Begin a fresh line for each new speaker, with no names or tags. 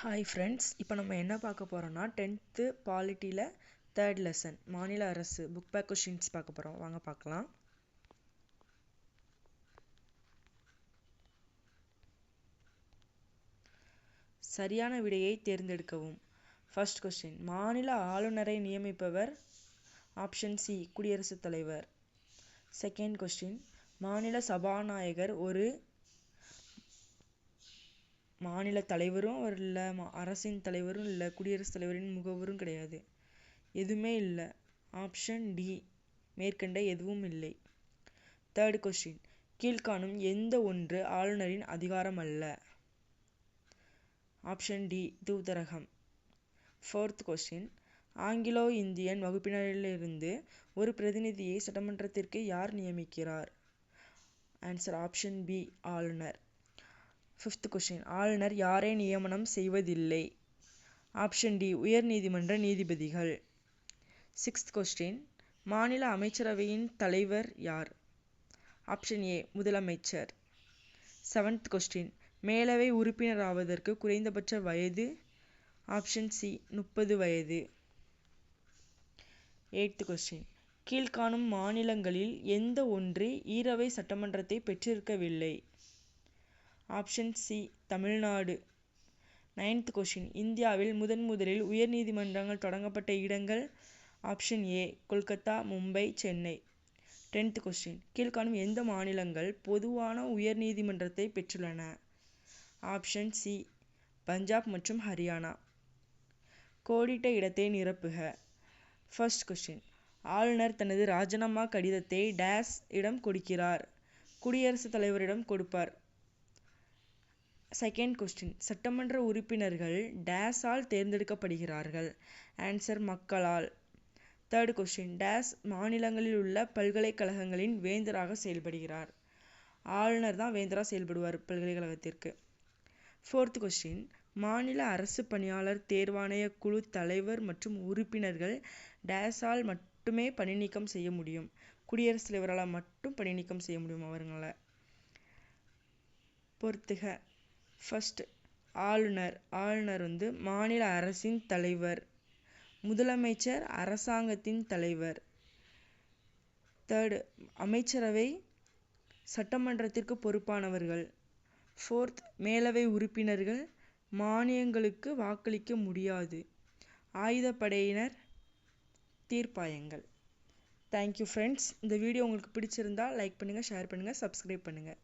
Hi friends, இப்போ நம்ம என்ன பார்க்க போகிறோம்னா 10th பாலிட்டியில் 3rd லெசன் மாநில அரசு புக் பேக் கொஷின்ஸ் பார்க்க போகிறோம். வாங்க பார்க்கலாம். சரியான விடையை தேர்ந்தெடுக்கவும். ஃபர்ஸ்ட் கொஸ்டின், மாநில ஆளுநரை நியமிப்பவர்? ஆப்ஷன் சி, குடியரசுத் தலைவர். செகண்ட் கொஸ்டின், மாநில சபாநாயகர் ஒரு மாநில தலைவரும் அவர் இல்லை, அரசின் தலைவரும் இல்லை, குடியரசுத் தலைவரின் முகவரும் கிடையாது, எதுவுமே இல்லை. ஆப்ஷன் டி, மேற்கண்ட எதுவும் இல்லை. தேர்ட் கொஸ்டின், கீழ்காணும் எந்த ஒன்று ஆளுநரின் அதிகாரம் அல்ல? ஆப்ஷன் டி, தூதரகம். ஃபோர்த் கொஸ்டின், ஆங்கிலோ இந்தியன் வகுப்பினரிலிருந்து ஒரு பிரதிநிதியை சட்டமன்றத்திற்கு யார் நியமிக்கிறார்? ஆன்சர் ஆப்ஷன் பி, ஆளுநர். ஃபிஃப்த் கொஸ்டின், ஆளுநர் யாரை நியமனம் செய்வதில்லை? ஆப்ஷன் டி, உயர் நீதிமன்ற நீதிபதிகள். சிக்ஸ்த் கொஸ்டின், மாநில அமைச்சரவையின் தலைவர் யார்? ஆப்ஷன் ஏ, முதலமைச்சர். செவன்த் கொஸ்டின், மேலவை உறுப்பினராவதற்கு குறைந்தபட்ச வயது? ஆப்ஷன் சி, 30 வயது. எய்த் கொஸ்டின், கீழ்காணும் மாநிலங்களில் எந்த ஒன்று ஈரவை சட்டமன்றத்தை பெற்றிருக்கவில்லை? Option C, Tamil Nadu. Ninth question, இந்தியாவில் முதலில் உயர் நீதிமன்றங்கள் தொடங்கப்பட்ட இடங்கள்? Option A, Kolkata, Mumbai, Chennai. 10th question, கீழ்காணும் எந்த மாநிலங்கள் பொதுவான உயர் நீதிமன்றத்தை பெற்றுள்ளன? ஆப்ஷன் சி, பஞ்சாப் மற்றும் ஹரியானா. கோடிட்ட இடத்தை நிரப்புக. ஃபர்ஸ்ட் கொஸ்டின், ஆளுநர் தனது ராஜினாமா கடிதத்தை டேஸ் இடம் கொடுக்கிறார்? குடியரசுத் தலைவரிடம் கொடுப்பார். செகண்ட் கொஸ்டின், சட்டமன்ற உறுப்பினர்கள் டேஸால் தேர்ந்தெடுக்கப்படுகிறார்கள்? ஆன்சர் மக்களால். தேர்ட் கொஸ்டின், டேஸ் மாநிலங்களில் உள்ள பல்கலைக்கழகங்களின் வேந்தராக செயல்படுகிறார்? ஆளுநர் தான் வேந்தராக செயல்படுவார் பல்கலைக்கழகத்திற்கு. ஃபோர்த் கொஸ்டின், மாநில அரசு பணியாளர் தேர்வாணைய குழு தலைவர் மற்றும் உறுப்பினர்கள் டேஸால் மட்டுமே பணி நீக்கம் செய்ய முடியும்? குடியரசுத் தலைவரால் மட்டும் பணி நீக்கம் செய்ய முடியும் அவர்களை. பொறுத்துக. ஃபர்ஸ்ட், ஆளுநர் மாநில அரசின் தலைவர். முதலமைச்சர் அரசாங்கத்தின் தலைவர். தேர்ட், அமைச்சரவை சட்டமன்றத்திற்கு பொறுப்பானவர்கள். ஃபோர்த், மேலவை உறுப்பினர்கள் மானியங்களுக்கு வாக்களிக்க முடியாது. ஆயுதப்படையினர், தீர்ப்பாயங்கள். Thank you friends. இந்த வீடியோ உங்களுக்கு பிடிச்சிருந்தா லைக் பண்ணுங்கள், ஷேர் பண்ணுங்கள், சப்ஸ்கிரைப் பண்ணுங்கள்.